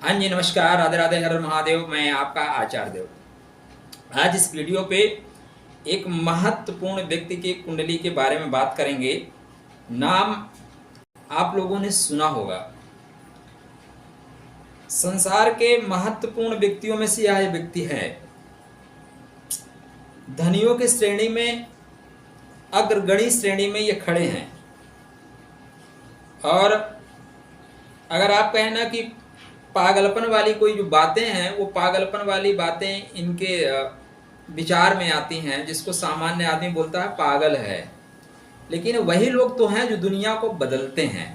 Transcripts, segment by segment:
हाँ जी, नमस्कार, राधे राधे, हर हर महादेव। मैं आपका आचार्य देव। आज इस वीडियो पे एक महत्वपूर्ण व्यक्ति की कुंडली के बारे में बात करेंगे। नाम आप लोगों ने सुना होगा। संसार के महत्वपूर्ण व्यक्तियों में से यह व्यक्ति है। धनियों की श्रेणी में, अग्रगणी श्रेणी में ये खड़े हैं। और अगर आप कहें ना कि पागलपन वाली कोई जो बातें हैं, वो पागलपन वाली बातें इनके विचार में आती हैं, जिसको सामान्य आदमी बोलता है पागल है। लेकिन वही लोग तो हैं जो दुनिया को बदलते हैं।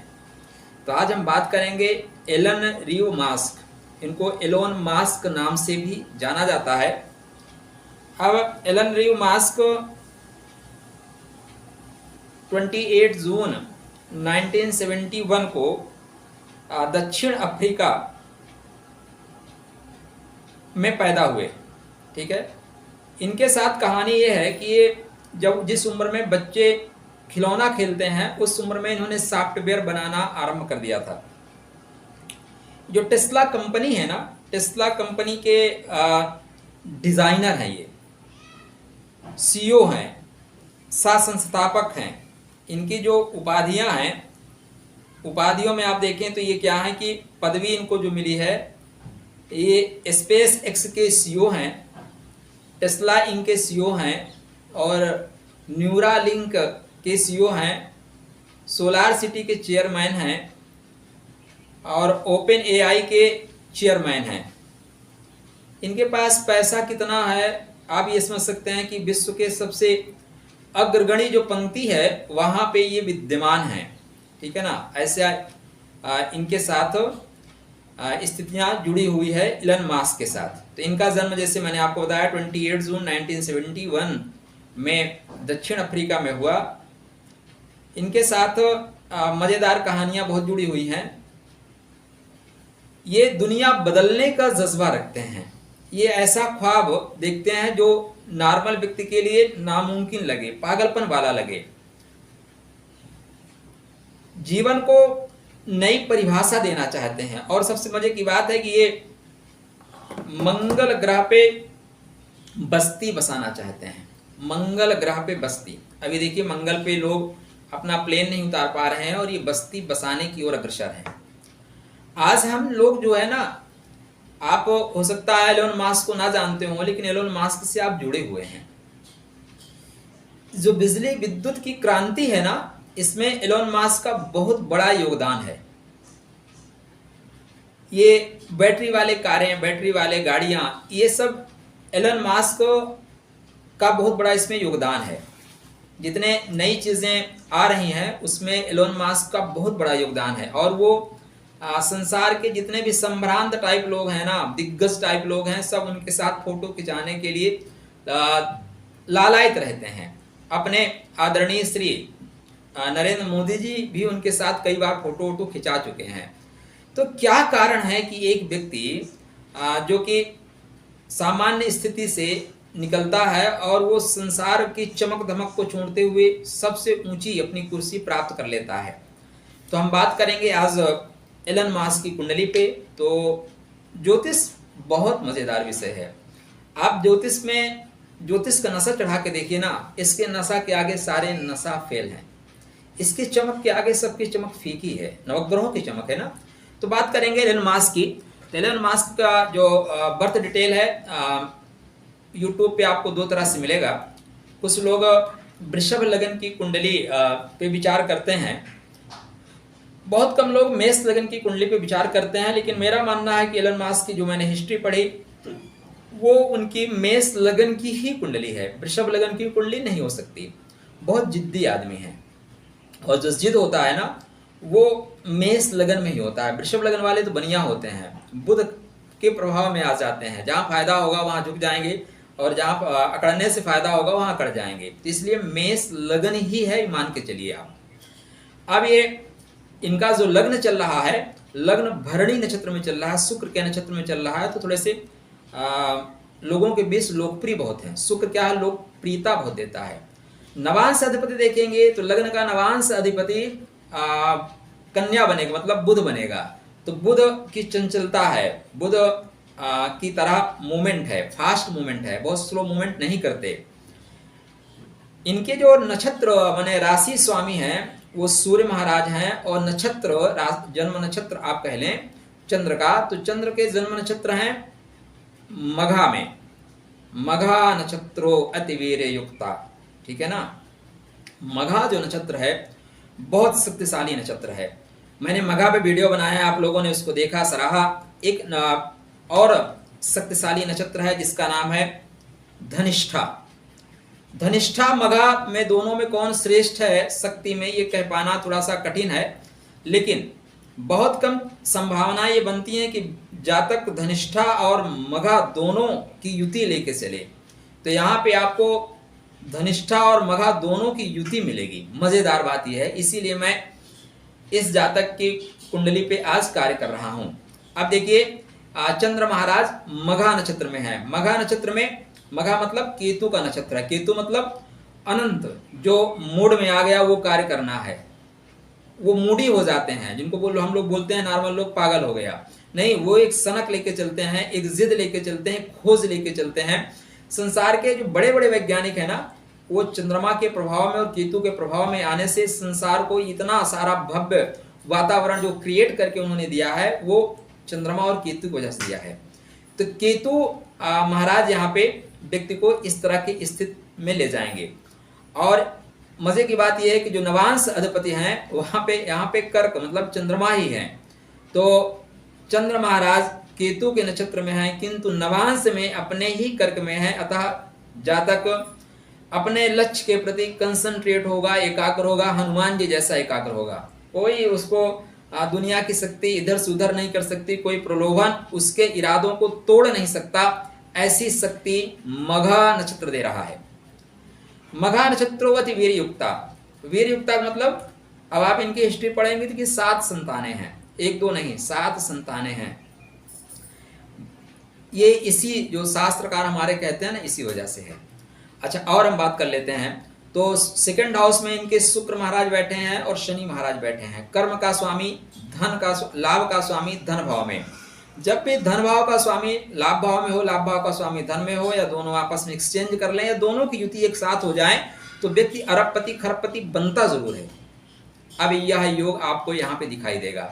तो आज हम बात करेंगे एलन रियो मास्क। इनको एलोन मास्क नाम से भी जाना जाता है। अब एलन रियो मास्क 28 जून 1971 को दक्षिण अफ्रीका में पैदा हुए। ठीक है। इनके साथ कहानी ये है कि ये जब जिस उम्र में बच्चे खिलौना खेलते हैं, उस उम्र में इन्होंने सॉफ्टवेयर बनाना आरंभ कर दिया था। जो टेस्ला कंपनी है ना, टेस्ला कंपनी के डिजाइनर हैं, ये सीईओ हैं, सह संस्थापक हैं। इनकी जो उपाधियां हैं, उपाधियों में आप देखें तो ये क्या है कि पदवी इनको जो मिली है, ये स्पेस एक्स के सीईओ हैं, टेस्ला इंक के सीईओ हैं, और न्यूरालिंक के सीईओ हैं, सोलार सिटी के चेयरमैन हैं, और ओपन एआई के चेयरमैन हैं। इनके पास पैसा कितना है आप ये समझ सकते हैं कि विश्व के सबसे अग्रगणी जो पंक्ति है वहां पे ये विद्यमान हैं। ठीक है ना। ऐसे इनके साथ स्थितियां जुड़ी हुई है एलन मास्क के साथ। तो इनका जन्म, जैसे मैंने आपको बताया, 28 जून 1971 में दक्षिण अफ्रीका में हुआ। इनके साथ मजेदार कहानियां बहुत जुड़ी हुई हैं। ये दुनिया बदलने का जज्बा रखते हैं। ये ऐसा ख्वाब देखते हैं जो नॉर्मल व्यक्ति के लिए नामुमकिन लगे, पागलपन वाला लगे। जीवन को नई परिभाषा देना चाहते हैं। और सबसे मजे की बात है कि ये मंगल ग्रह पे बस्ती बसाना चाहते हैं। मंगल ग्रह पे बस्ती। अभी देखिए, मंगल पे लोग अपना प्लेन नहीं उतार पा रहे हैं और ये बस्ती बसाने की ओर अग्रसर हैं। आज हम लोग जो है ना, आप हो सकता है एलोन मास्क को ना जानते हो, लेकिन एलोन मास्क से आप जुड़े हुए हैं। जो बिजली विद्युत की क्रांति है ना, इसमें एलोन मास्क का बहुत बड़ा योगदान है। ये बैटरी वाले कारें, बैटरी वाले गाड़ियां, ये सब एलोन मास्क का बहुत बड़ा इसमें योगदान है। जितने नई चीजें आ रही हैं उसमें एलोन मास्क का बहुत बड़ा योगदान है। और वो संसार के जितने भी संभ्रांत टाइप लोग हैं ना, दिग्गज टाइप लोग हैं, सब उनके साथ फोटो खिंचाने के लिए लालायित रहते हैं। अपने आदरणीय श्री नरेंद्र मोदी जी भी उनके साथ कई बार फोटो वोटो खिंचा चुके हैं। तो क्या कारण है कि एक व्यक्ति जो कि सामान्य स्थिति से निकलता है और वो संसार की चमक धमक को छोड़ते हुए सबसे ऊंची अपनी कुर्सी प्राप्त कर लेता है। तो हम बात करेंगे आज एलन मास्क की कुंडली पे। तो ज्योतिष बहुत मजेदार विषय है। आप ज्योतिष का नशा चढ़ा के देखिए ना, इसके नशा के आगे सारे नशा फेल हैं। इसकी चमक के आगे सबकी चमक फीकी है, नवग्रहों की चमक है ना। तो बात करेंगे एलन मास्क की। तो एलन मास्क का जो बर्थ डिटेल है, यूट्यूब पे आपको दो तरह से मिलेगा। कुछ लोग वृषभ लगन की कुंडली पे विचार करते हैं, बहुत कम लोग मेष लगन की कुंडली पे विचार करते हैं। लेकिन मेरा मानना है कि एलन मास्क की जो मैंने हिस्ट्री पढ़ी, वो उनकी मेष लगन की ही कुंडली है, वृषभ लगन की कुंडली नहीं हो सकती। बहुत जिद्दी आदमी है, और जो जिद होता है ना, वो मेष लगन में ही होता है। वृषभ लगन वाले तो बनिया होते हैं, बुध के प्रभाव में आ जाते हैं। जहां फायदा होगा वहां झुक जाएंगे, और जहां अकड़ने से फायदा होगा वहां अकड़ जाएंगे। तो इसलिए मेष लगन ही है, मान के चलिए आप। अब ये इनका जो लग्न चल रहा है, लग्न भरणी नक्षत्र में चल रहा है, शुक्र के नक्षत्र में चल रहा है। तो थोड़े से लोगों के बीच लोकप्रिय बहुत है। शुक्र क्या है, लोकप्रियता बहुत देता है। नवांश अधिपति देखेंगे तो लग्न का नवांश अधिपति कन्या बनेगा, मतलब बुध बनेगा। तो बुध की चंचलता है, बुध की तरह मूवमेंट है, फास्ट मूवमेंट है, बहुत स्लो मूवमेंट नहीं करते। इनके जो नक्षत्र माने राशि स्वामी हैं वो सूर्य महाराज हैं, और नक्षत्र जन्म नक्षत्र आप कह लें चंद्र का, तो चंद्र के जन्म नक्षत्र हैं मघा में, मघा नक्षत्रो अतिवीर युक्ता, ठीक है ना। मघा जो नक्षत्र है बहुत शक्तिशाली नक्षत्र है। मैंने मघा पे वीडियो बनाया है, आप लोगों ने उसको देखा, सराहा। एक और शक्तिशाली नक्षत्र है जिसका नाम है धनिष्ठा। धनिष्ठा मघा में दोनों में कौन श्रेष्ठ है शक्ति में, ये कह पाना थोड़ा सा कठिन है, लेकिन बहुत कम संभावना ये बनती है कि जातक धनिष्ठा और मघा दोनों की युति लेके चले। तो यहाँ पे आपको धनिष्ठा और मघा दोनों की युति मिलेगी। मजेदार बात यह है, इसीलिए मैं इस जातक की कुंडली पे आज कार्य कर रहा हूं। अब देखिए चंद्र महाराज मघा नक्षत्र में है। मघा नक्षत्र में, मघा मतलब केतु का नक्षत्र है। केतु मतलब अनंत, जो मूड में आ गया वो कार्य करना है, वो मूडी हो जाते हैं, जिनको हम लोग बोलते हैं नॉर्मल लोग पागल हो गया, नहीं, वो एक सनक लेके चलते हैं, एक जिद लेके चलते हैं, खोज लेके चलते हैं। संसार के जो बड़े बड़े वैज्ञानिक है ना, वो चंद्रमा के प्रभाव में और केतु के प्रभाव में आने से संसार को इतना सारा भव्य वातावरण जो क्रिएट करके उन्होंने दिया है, वो चंद्रमा और केतु की वजह से दिया है। तो केतु महाराज यहाँ पे व्यक्ति को इस तरह की स्थिति में ले जाएंगे। और मजे की बात यह है कि जो नवांश अधिपति हैं वहाँ पे, यहाँ पे कर्क मतलब चंद्रमा ही है। तो चंद्र महाराज केतु के नक्षत्र में हैं, किंतु नवांश में अपने ही कर्क में है, अतः जातक अपने लक्ष्य के प्रति कंसंट्रेट होगा, एकाग्र होगा, हनुमान जी जैसा एकाग्र होगा। कोई उसको दुनिया की शक्ति इधर से उधर नहीं कर सकती, कोई प्रलोभन उसके इरादों को तोड़ नहीं सकता, ऐसी शक्ति मघा नक्षत्र दे रहा है। मघा नक्षत्रोवती वीर युक्ता। वीर युक्ता मतलब अब आप इनकी हिस्ट्री पढ़ेंगे तो कि 7 संतानें हैं, 1-2 नहीं 7 संतानें हैं। ये इसी जो शास्त्रकार हमारे कहते हैं ना, इसी वजह से है। अच्छा, और हम बात कर लेते हैं। तो सेकंड हाउस में इनके शुक्र महाराज बैठे हैं और शनि महाराज बैठे हैं। कर्म का स्वामी, धन का, लाभ का स्वामी धन भाव में। जब भी धन भाव का स्वामी लाभ भाव में हो, लाभ भाव का स्वामी धन में हो, या दोनों आपस में एक्सचेंज कर लें, या दोनों की युति एक साथ हो जाए, तो व्यक्ति अरबपति खरबपति बनता जरूर है। अब यह योग आपको यहाँ पे दिखाई देगा।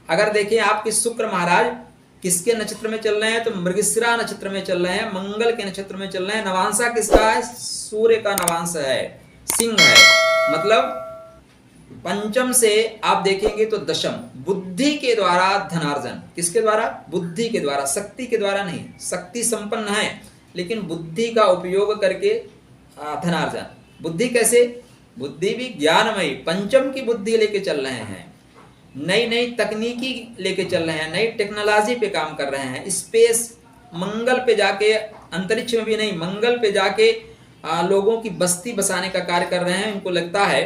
अगर देखें आपके शुक्र महाराज किसके नक्षत्र में चल रहे हैं, तो मृगशिरा नक्षत्र में चल रहे हैं, मंगल के नक्षत्र में चल रहे हैं। नवांशा किसका है? सूर्य का नवांश है, सिंह है। मतलब पंचम से आप देखेंगे तो दशम, बुद्धि के द्वारा धनार्जन। किसके द्वारा? बुद्धि के द्वारा, शक्ति के द्वारा नहीं। शक्ति संपन्न है लेकिन बुद्धि का उपयोग करके धनार्जन। बुद्धि कैसे? बुद्धि भी ज्ञानमयी, पंचम की बुद्धि लेके चल रहे हैं, नई नई तकनीकी लेके चल रहे हैं, नई टेक्नोलॉजी पे काम कर रहे हैं। स्पेस, मंगल पे जाके, अंतरिक्ष में भी नहीं, मंगल पे जाके लोगों की बस्ती बसाने का कार्य कर रहे हैं। उनको लगता है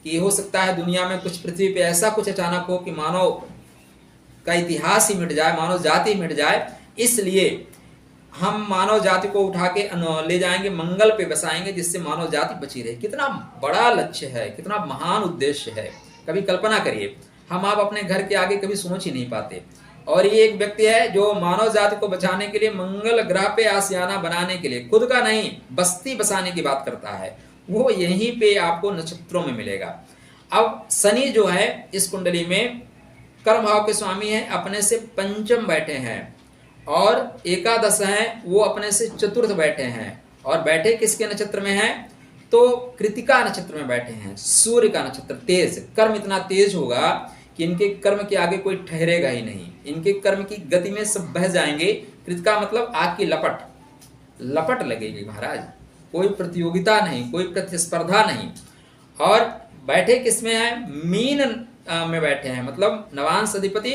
कि हो सकता है दुनिया में कुछ, पृथ्वी पे ऐसा कुछ अचानक हो कि मानव का इतिहास ही मिट जाए, मानव जाति मिट जाए, इसलिए हम मानव जाति को उठा के ले जाएंगे, मंगल पे बसाएंगे, जिससे मानव जाति बची रहे। कितना बड़ा लक्ष्य है, कितना महान उद्देश्य है, कभी कल्पना करिए। हम आप अपने घर के आगे कभी सोच ही नहीं पाते। और ये एक व्यक्ति है जो मानव जाति को बचाने के लिए, मंगल ग्रह पे आसियाना बनाने के लिए, खुद का नहीं बस्ती बसाने की बात करता है। वो यहीं पे आपको नक्षत्रों में मिलेगा। अब शनि जो है इस कुंडली में कर्म भाव के स्वामी है, अपने से पंचम बैठे हैं, और एकादश हैं वो अपने से चतुर्थ बैठे हैं। और बैठे किसके नक्षत्र में हैं? तो कृतिका नक्षत्र में बैठे हैं, सूर्य का नक्षत्र। तेज कर्म, इतना तेज होगा कि इनके कर्म के आगे कोई ठहरेगा ही नहीं, इनके कर्म की गति में सब बह जाएंगे। कृतिका मतलब आग की लपट, लपट लगेगी महाराज, कोई प्रतियोगिता नहीं, कोई प्रतिस्पर्धा नहीं। और बैठे किसमें है? मीन में बैठे हैं, मतलब नवांश अधिपति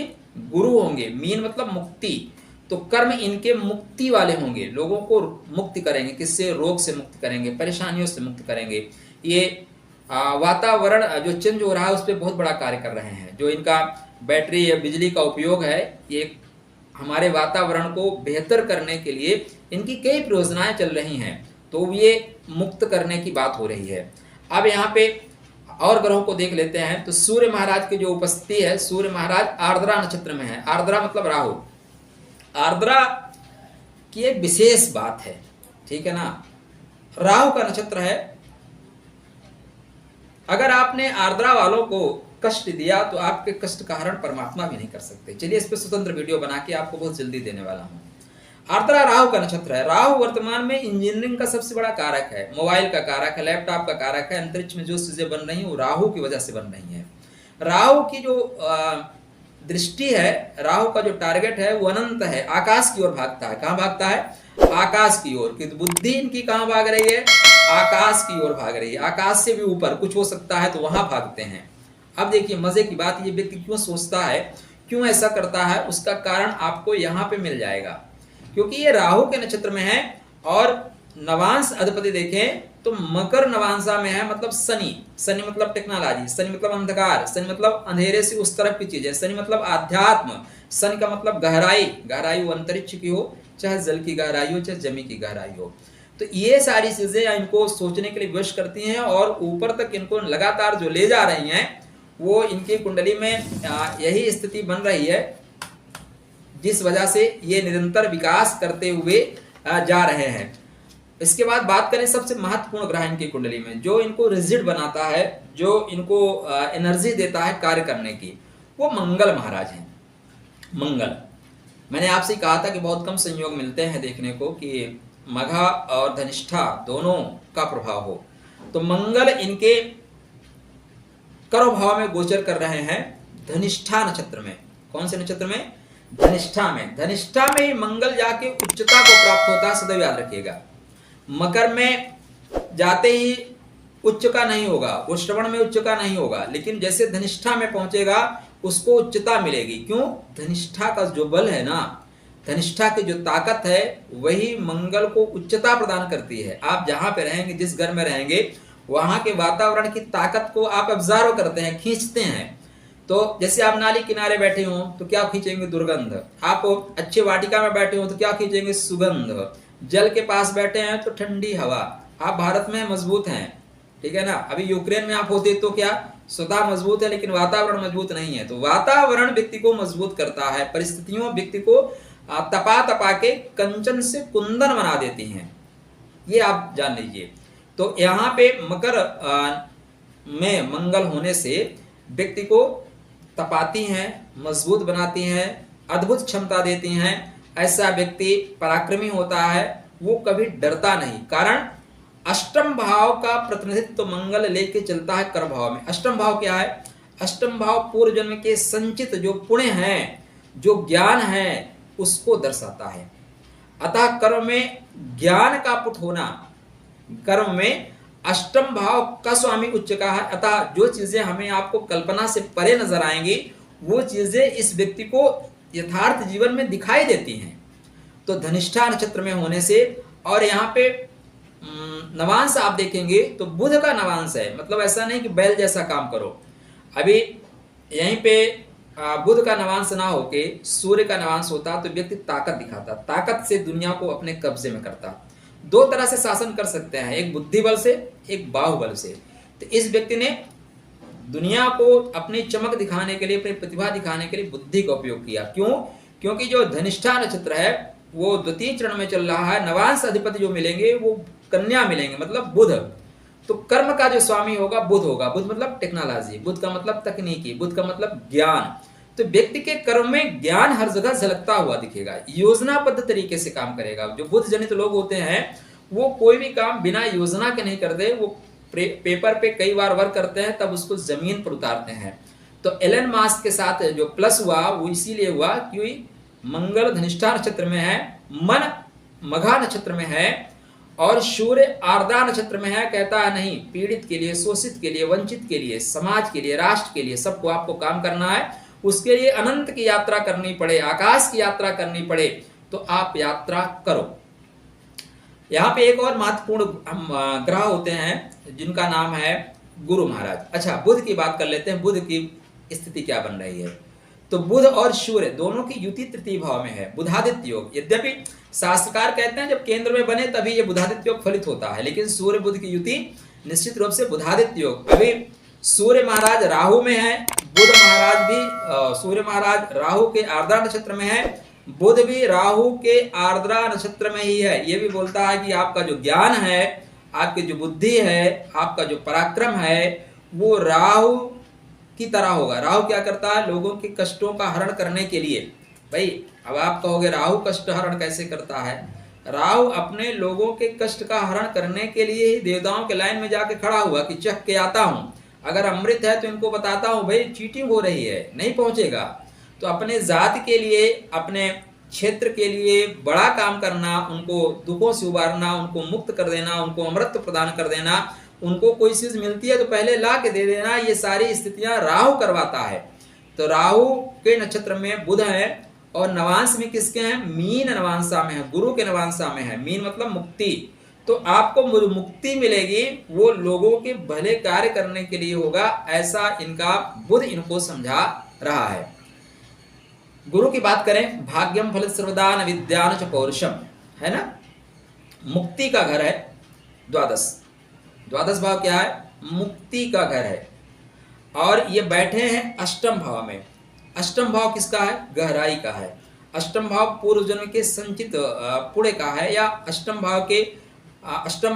गुरु होंगे। मीन मतलब मुक्ति, तो कर्म इनके मुक्ति वाले होंगे, लोगों को मुक्ति करेंगे। किससे? रोग से मुक्ति करेंगे, परेशानियों से मुक्त करेंगे। ये वातावरण जो चेंज हो रहा है उस पर बहुत बड़ा कार्य कर रहे हैं। जो इनका बैटरी या बिजली का उपयोग है, ये हमारे वातावरण को बेहतर करने के लिए इनकी कई परियोजनाएं चल रही हैं, तो ये मुक्त करने की बात हो रही है। अब यहाँ पे और ग्रहों को देख लेते हैं। तो सूर्य महाराज की जो उपस्थिति है, सूर्य महाराज आर्द्रा नक्षत्र में है। आर्द्रा मतलब राहु। आर्द्रा की एक विशेष बात है, ठीक है ना, राहु का नक्षत्र है। अगर आपने आर्द्रा वालों को कष्ट दिया तो आपके कष्ट का हरण परमात्मा भी नहीं कर सकते। चलिए इस पर स्वतंत्र वीडियो बना के आपको बहुत जल्दी देने वाला हूं। आर्द्रा राहु का नक्षत्र है। राहु वर्तमान में इंजीनियरिंग का सबसे बड़ा कारक है, मोबाइल का कारक है, लैपटॉप का कारक है। अंतरिक्ष में जो चीजें बन रही हैं वो राहु की वजह से बन रही हैं। राहु की जो दृष्टि है, राहु का जो टारगेट है वो अनंत है, आकाश की ओर भागता है। कहाँ भागता है? आकाश की ओर। कि बुद्धि इनकी कहाँ भाग रही है? आकाश की ओर भाग रही है। आकाश से भी ऊपर कुछ हो सकता है तो वहां भागते हैं। अब देखिए मजे की बात, ये व्यक्ति क्यों सोचता है, क्यों ऐसा करता है, उसका कारण आपको यहाँ पे मिल जाएगा। क्योंकि ये राहु के नक्षत्र में है और नवांश अधिपति देखें तो मकर नवांशा में है, मतलब शनि। शनि मतलब टेक्नोलॉजी, शनि मतलब अंधकार, शनि मतलब अंधेरे से उस तरफ की चीजें, शनि मतलब आध्यात्म, शनि का मतलब गहराई। गहराई वो अंतरिक्ष की हो, चाहे जल की गहराई हो, चाहे जमीन की गहराई हो। तो ये सारी चीजें इनको सोचने के लिए विवश करती हैं और ऊपर तक इनको लगातार जो ले जा रही हैं, वो इनकी कुंडली में यही स्थिति बन रही है, जिस वजह से ये निरंतर विकास करते हुए जा रहे हैं। इसके बाद बात करें सबसे महत्वपूर्ण ग्रह इनकी कुंडली में, जो इनको रिजिड बनाता है, जो इनको एनर्जी देता है कार्य करने की, वो मंगल महाराज हैं। मंगल, मैंने आपसे कहा था कि बहुत कम संयोग मिलते हैं देखने को कि मघा और धनिष्ठा दोनों का प्रभाव हो। तो मंगल इनके कर्म भाव में गोचर कर रहे हैं धनिष्ठा नक्षत्र में। कौन से नक्षत्र में? धनिष्ठा में। धनिष्ठा में ही मंगल जाके उच्चता को प्राप्त होता है, सदैव याद रखिएगा। मकर में जाते ही उच्च का नहीं होगा, वो श्रवण में उच्च का नहीं होगा, लेकिन जैसे धनिष्ठा में पहुंचेगा उसको उच्चता मिलेगी। क्यों? धनिष्ठा का जो बल है ना, धनिष्ठा की जो ताकत है, वही मंगल को उच्चता प्रदान करती है। आप जहां पे रहेंगे, जिस घर में रहेंगे, वहां के वातावरण की ताकत को आप ऑब्जर्व करते हैं, खींचते हैं। तो जैसे आप नाली किनारे बैठे हो तो क्या खींचेंगे? दुर्गंध। आप अच्छे वाटिका में बैठे हो तो क्या खींचेंगे? सुगंध। जल के पास बैठे हैं तो ठंडी हवा। आप भारत में मजबूत हैं, ठीक है ना। अभी यूक्रेन में आप होते तो क्या स्वतः मजबूत है, लेकिन वातावरण मजबूत नहीं है। तो वातावरण व्यक्ति को मजबूत करता है, परिस्थितियों व्यक्ति को तपा तपा के कंचन से कुंदन बना देती हैं, ये आप जान लीजिए। तो यहाँ पे मकर में मंगल होने से व्यक्ति को तपाती हैं, मजबूत बनाती हैं, अद्भुत क्षमता देती हैं। ऐसा व्यक्ति पराक्रमी होता है, वो कभी डरता नहीं। कारण अष्टम भाव का प्रतिनिधित्व तो मंगल लेके चलता है कर्म भाव में। अष्टम भाव क्या है? अष्टम भाव पूर्व जन्म के संचित जो पुण्य हैं, जो ज्ञान है, उसको दर्शाता है। अतः कर्म में ज्ञान का पुट होना, कर्म में अष्टम भाव का स्वामी उच्च का है। अतः जो चीजें हमें आपको कल्पना से परे नजर आएंगी, वो चीजें इस व्यक्ति को यथार्थ जीवन में दिखाई देती हैं। तो धनिष्ठा नक्षत्र में होने से, और यहाँ पे नवांश आप देखेंगे तो बुध का नवांश है। मतलब ऐसा नहीं कि बैल जैसा काम करो। अभी यहीं पे बुध का नवांश ना होके सूर्य का नवांश होता तो व्यक्ति ताकत दिखाता, ताकत से दुनिया को अपने कब्जे में करता। दो तरह से शासन कर सकते हैं, एक बुद्धि बल से, एक बाहुबल से। तो इस व्यक्ति ने दुनिया को अपनी चमक दिखाने के लिए, अपनी प्रतिभा दिखाने के लिए बुद्धि का उपयोग किया। क्यों? क्योंकि जो धनिष्ठा नक्षत्र है वो द्वितीय चरण में चल रहा है। नवांश अधिपति जो मिलेंगे वो कन्या मिलेंगे, मतलब बुध। तो कर्म का जो स्वामी होगा बुध होगा। बुध मतलब टेक्नोलॉजी, बुध का मतलब तकनीकी, बुध का मतलब ज्ञान। तो व्यक्ति के कर्म में ज्ञान हर जगह झलकता हुआ दिखेगा, योजनाबद्ध तरीके से काम करेगा। जो बुध जनित लोग होते हैं वो कोई भी काम बिना योजना के नहीं करते, वो पेपर पे कई बार वर्क करते हैं, तब उसको जमीन पर उतारते हैं। तो एलन मास्क के साथ जो प्लस हुआ वो इसीलिए हुआ क्योंकि मंगल धनिष्ठा नक्षत्र में है, मन मघा नक्षत्र में है और सूर्य आर्द्रा नक्षत्र में है। कहता है नहीं, पीड़ित के लिए, शोषित के लिए, वंचित के लिए, समाज के लिए, राष्ट्र के लिए, सबको आपको काम करना है। उसके लिए अनंत की यात्रा करनी पड़े, आकाश की यात्रा करनी पड़े, तो आप यात्रा करो। यहाँ पे एक और महत्वपूर्ण ग्रह होते हैं जिनका नाम है गुरु महाराज। अच्छा, बुध की बात कर लेते हैं। बुध की स्थिति क्या बन रही है? तो बुध और सूर्य दोनों की युति तृतीय भाव में है, बुधादित्य योग। यद्यपि शास्त्रकार कहते हैं जब केंद्र में बने तभी ये बुधादित्य योग फलित होता है, लेकिन सूर्य बुध की युति निश्चित रूप से बुधादित्य योग। अभी सूर्य महाराज राहु में है, बुध महाराज भी सूर्य महाराज राहु के आर्द्रा नक्षत्र में है, बुध भी राहु के आर्द्रा नक्षत्र में ही है। ये भी बोलता है कि आपका जो ज्ञान है, आपकी जो बुद्धि है, आपका जो पराक्रम है, वो राहु की तरह होगा। राहु क्या करता है? लोगों के कष्टों का हरण करने के लिए। भाई अब आप कहोगे राहु कष्ट हरण कैसे करता है? राहु अपने लोगों के कष्ट का हरण करने के लिए ही देवताओं के लाइन में जाके खड़ा हुआ कि चख के आता हूं, अगर अमृत है तो इनको बताता हूं भाई चीटिंग हो रही है, नहीं पहुंचेगा। तो अपने जात के लिए, अपने क्षेत्र के लिए बड़ा काम करना, उनको दुखों से उबारना, उनको मुक्त कर देना, उनको अमृत प्रदान कर देना, उनको कोई चीज मिलती है तो पहले ला के दे देना, ये सारी स्थितियां राहु करवाता है। तो राहु के नक्षत्र में बुध है और नवांश में किसके हैं? मीन नवांशा में है, गुरु के नवांशा में है। मीन मतलब मुक्ति। तो आपको मुक्ति मिलेगी, वो लोगों के भले कार्य करने के लिए होगा, ऐसा इनका बुध इनको समझा रहा है। गुरु की बात करें, भाग्यम फल सर्वदान विद्यान च पौरुषम, है ना। मुक्ति का घर है द्वादश। द्वादश भाव क्या है? मुक्ति का घर है। और ये बैठे हैं अष्टम भाव में। अष्टम भाव किसका है? गहराई का है। अष्टम भाव पूर्व जन्म के संचित पुण्य का है, या अष्टम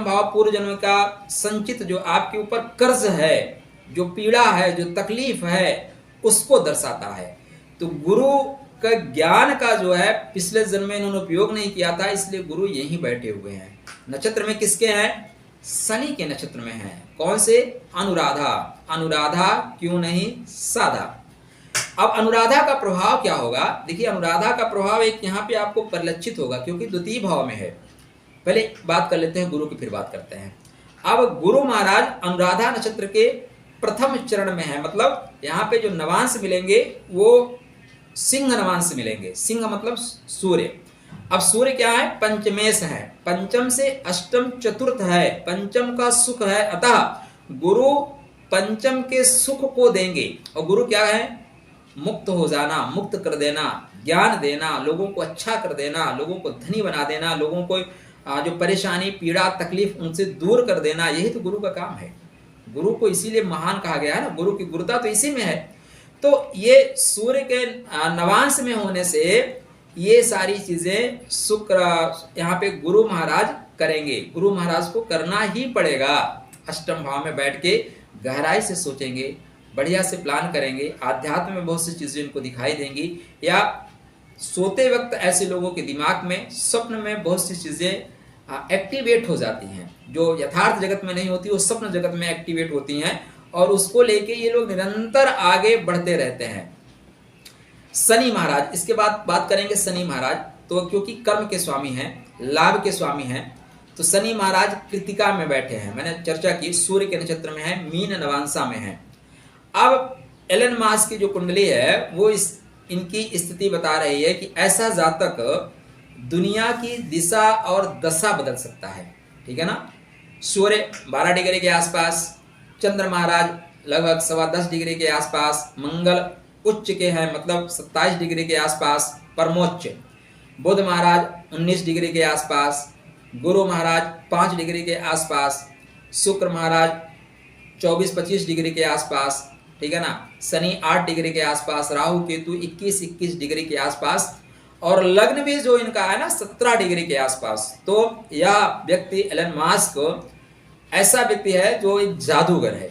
भाव पूर्व जन्म का संचित जो आपके ऊपर कर्ज है, जो पीड़ा है, जो तकलीफ है, उसको दर्शाता है। तो गुरु का ज्ञान का जो है पिछले जन्म में इन्होंने उपयोग नहीं किया था, इसलिए गुरु यहीं बैठे हुए हैं। नक्षत्र में किसके हैं? शनि के नक्षत्र में है। कौन से? अनुराधा। अनुराधा क्यों नहीं साधा। अब अनुराधा का प्रभाव क्या होगा? देखिए अनुराधा का प्रभाव एक यहाँ पे आपको परिलक्षित होगा, क्योंकि द्वितीय भाव में है। पहले बात कर लेते हैं गुरु की, फिर बात करते हैं। अब गुरु महाराज अनुराधा नक्षत्र के प्रथम चरण में है, मतलब यहाँ पे जो नवांश मिलेंगे वो सिंह नवांश मिलेंगे। सिंह मतलब सूर्य। अब सूर्य क्या है? पंचमेश है, पंचम से अष्टम चतुर्थ है, पंचम का सुख है। अतः गुरु पंचम के सुख को देंगे। और गुरु क्या है? मुक्त हो जाना, मुक्त कर देना, ज्ञान देना, लोगों को अच्छा कर देना, लोगों को धनी बना देना, लोगों को जो परेशानी, पीड़ा, तकलीफ उनसे दूर कर देना, यही तो गुरु का काम है। गुरु को इसीलिए महान कहा गया है ना, गुरु की गुरुता तो इसी में है। तो ये सूर्य के नवांश में होने से ये सारी चीजें शुक्र यहाँ पे गुरु महाराज करेंगे। गुरु महाराज को करना ही पड़ेगा। अष्टम भाव में बैठ के गहराई से सोचेंगे, बढ़िया से प्लान करेंगे, आध्यात्म में बहुत सी चीजें इनको दिखाई देंगी, या सोते वक्त ऐसे लोगों के दिमाग में, स्वप्न में बहुत सी चीजें एक्टिवेट हो जाती हैं, जो यथार्थ जगत में नहीं होती, वो स्वप्न जगत में एक्टिवेट होती हैं, और उसको लेके ये लोग निरंतर आगे बढ़ते रहते हैं। शनि महाराज, इसके बाद बात करेंगे शनि महाराज। तो क्योंकि कर्म के स्वामी हैं, लाभ के स्वामी हैं, तो शनि महाराज कृतिका में बैठे हैं। मैंने चर्चा की, सूर्य के नक्षत्र में है, मीन नवांशा में है। अब एलन मास्क की जो कुंडली है वो इनकी स्थिति बता रही है कि ऐसा जातक दुनिया की दिशा और दशा बदल सकता है। ठीक है ना। सूर्य 12 डिग्री के आसपास, चंद्र महाराज लगभग 10.25 डिग्री के आसपास, मंगल उच्च के हैं मतलब 27 डिग्री के आसपास परमोच्च, बुध महाराज 19 डिग्री के आसपास, गुरु महाराज 5 डिग्री के आसपास, शुक्र महाराज 24-25 डिग्री के आसपास, ठीक है ना। शनि 8 डिग्री के आसपास, राहु केतु 21-21 डिग्री के आसपास, और लग्न भी जो इनका है ना 17 डिग्री के आसपास। तो यह व्यक्ति एलन मास्क ऐसा व्यक्ति है जो एक जादूगर है,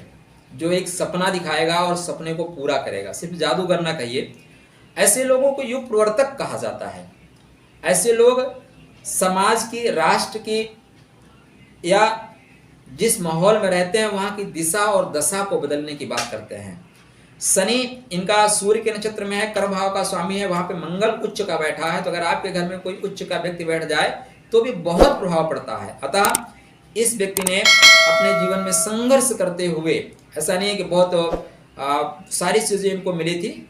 जो एक सपना दिखाएगा और सपने को पूरा करेगा। सिर्फ जादूगर ना कहिए, ऐसे लोगों को युग प्रवर्तक कहा जाता है। ऐसे लोग समाज की, राष्ट्र की, या जिस माहौल में रहते हैं वहां की दिशा और दशा को बदलने की बात करते हैं। शनि इनका सूर्य के नक्षत्र में है, कर्म भाव का स्वामी है, वहां पे मंगल उच्च का बैठा है। तो अगर आपके घर में कोई उच्च का व्यक्ति बैठ जाए तो भी बहुत प्रभाव पड़ता है। अतः इस व्यक्ति ने अपने जीवन में संघर्ष करते हुए, ऐसा नहीं है कि बहुत सारी चीजें इनको मिली थी,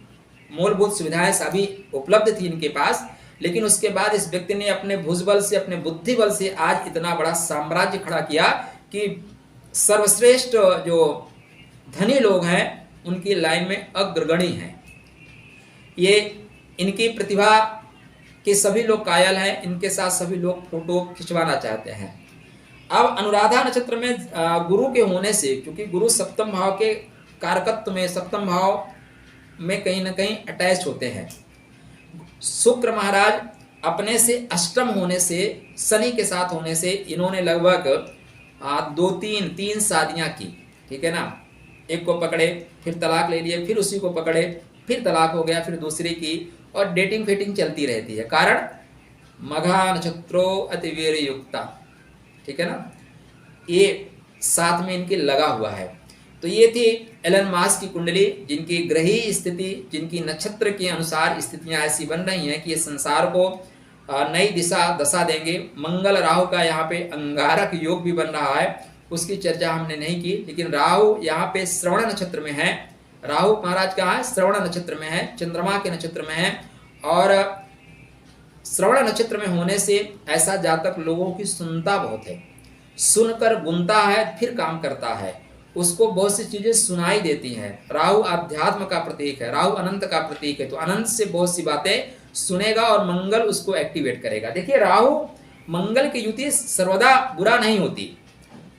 मूलभूत सुविधाएं सभी उपलब्ध थी इनके पास, लेकिन उसके बाद इस व्यक्ति ने अपने भुजबल से, अपने बुद्धि बल से आज इतना बड़ा साम्राज्य खड़ा किया कि सर्वश्रेष्ठ जो धनी लोग हैं उनकी लाइन में अग्रगणी हैं। ये इनकी प्रतिभा के सभी लोग कायल हैं, इनके साथ सभी लोग फोटो खिंचवाना चाहते हैं। अब अनुराधा नक्षत्र में गुरु के होने से, क्योंकि गुरु सप्तम भाव के कारकत्व में, सप्तम भाव में कहीं ना कहीं अटैच होते हैं। शुक्र महाराज अपने से अष्टम होने से, शनि के साथ होने से इन्होंने लगभग 2-3 शादियां की, ठीक है ना। एक को पकड़े, फिर तलाक ले लिए, फिर उसी को पकड़े, फिर तलाक हो गया, फिर दूसरी की, और डेटिंग फेटिंग चलती रहती है। कारण मघा नक्षत्रो अतिवीर युक्ता, ठीक है ना, ये साथ में इनके लगा हुआ है। तो ये थी एलन मास्क की कुंडली, जिनकी ग्रही स्थिति, जिनकी नक्षत्र के अनुसार स्थितियां ऐसी बन रही हैं कि ये संसार को नई दशा देंगे। मंगल राहु का यहाँ पे अंगारक योग भी बन रहा है, उसकी चर्चा हमने नहीं की, लेकिन राहु यहाँ पे श्रवण नक्षत्र में है। राहु महाराज कहाँ है? श्रवण नक्षत्र में है, चंद्रमा के नक्षत्र में है। और श्रवण नक्षत्र में होने से ऐसा जातक लोगों की सुनता बहुत है, सुनकर गुनता है, फिर काम करता है, उसको बहुत सी चीजें सुनाई देती हैं। राहु अध्यात्म का प्रतीक है, राहु अनंत का प्रतीक है, तो अनंत से बहुत सी बातें सुनेगा और मंगल उसको एक्टिवेट करेगा। देखिए, राहु मंगल की युति सर्वदा बुरा नहीं होती।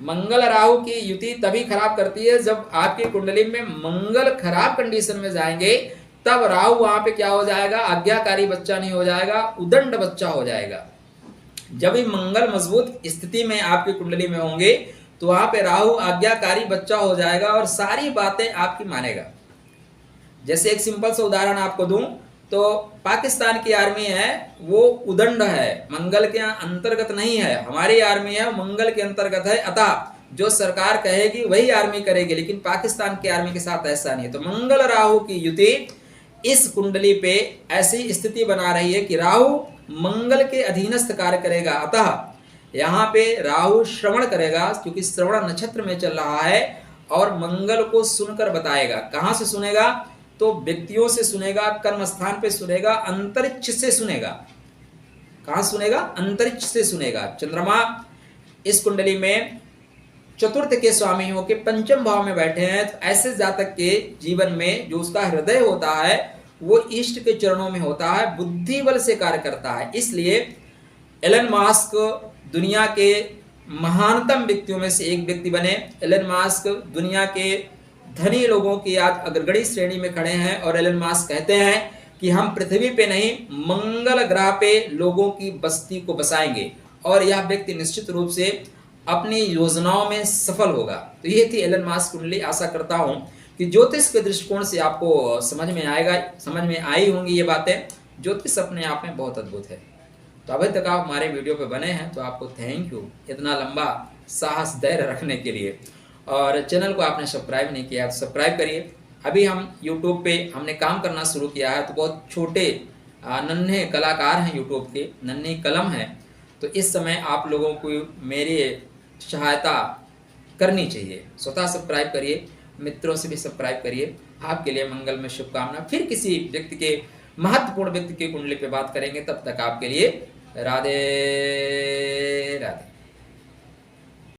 मंगल राहु की युति तभी खराब करती है जब आपकी कुंडली में मंगल खराब कंडीशन में जाएंगे, तब राहु वहां पे क्या हो जाएगा? आज्ञाकारी बच्चा नहीं हो जाएगा, उदंड बच्चा हो जाएगा। जब भी मंगल मजबूत स्थिति में आपकी कुंडली में होंगे तो वहां पे राहु आज्ञाकारी बच्चा हो जाएगा और सारी बातें आपकी मानेगा। जैसे एक सिंपल सा उदाहरण आपको दूं तो पाकिस्तान की आर्मी है, वो उदंड है, मंगल के अंतर्गत नहीं है। हमारी आर्मी है, मंगल के अंतर्गत है, अतः जो सरकार कहेगी वही आर्मी करेगी। लेकिन पाकिस्तान की आर्मी के साथ ऐसा नहीं है। तो मंगल राहु की युति इस कुंडली पे ऐसी स्थिति बना रही है कि राहु मंगल के अधीनस्थ कार्य करेगा, अतः यहाँ पे राहु श्रवण करेगा, क्योंकि श्रवण नक्षत्र में चल रहा है, और मंगल को सुनकर बताएगा। कहाँ से सुनेगा? तो व्यक्तियों से सुनेगा, कर्म स्थान पे सुनेगा, अंतरिक्ष से सुनेगा। कहाँ सुनेगा? अंतरिक्ष से सुनेगा। चंद्रमा इस कुंडली में चतुर्थ के स्वामी होके पंचम भाव में बैठे हैं, तो ऐसे जातक के जीवन में जो उसका हृदय होता है वो इष्ट के चरणों में होता है, बुद्धि बल से कार्य करता है। इसलिए एलन मास्क दुनिया के महानतम व्यक्तियों में से एक व्यक्ति बने। एलन मास्क दुनिया के धनी लोगों की आज अग्रगणी श्रेणी में खड़े हैं, और एलन मास्क कहते हैं कि हम पृथ्वी पे नहीं, मंगल ग्रह पे लोगों की बस्ती को बसाएंगे, और यह व्यक्ति निश्चित रूप से अपनी योजनाओं में सफल होगा। तो ये थी एलन मास्क कुंडली। आशा करता हूं कि ज्योतिष के दृष्टिकोण से आपको समझ में आई होंगी ये बातें। ज्योतिष अपने आप में बहुत अद्भुत है। तो अभी तक आप हमारे वीडियो पे बने हैं तो आपको थैंक यू, इतना लंबा साहस धैर्य रखने के लिए। और चैनल को आपने सब्सक्राइब नहीं किया तो सब्सक्राइब करिए। अभी हम यूट्यूब पे हमने काम करना शुरू किया है, तो बहुत छोटे नन्हे कलाकार हैं यूट्यूब के, नन्ही कलम है। तो इस समय आप लोगों को मेरी सहायता करनी चाहिए। स्वतः सब्सक्राइब करिए, मित्रों से भी सब्सक्राइब करिए। आपके लिए मंगल में शुभकामना। फिर किसी व्यक्ति के, महत्वपूर्ण व्यक्ति की कुंडली पे बात करेंगे। तब तक आपके लिए राधे राधे।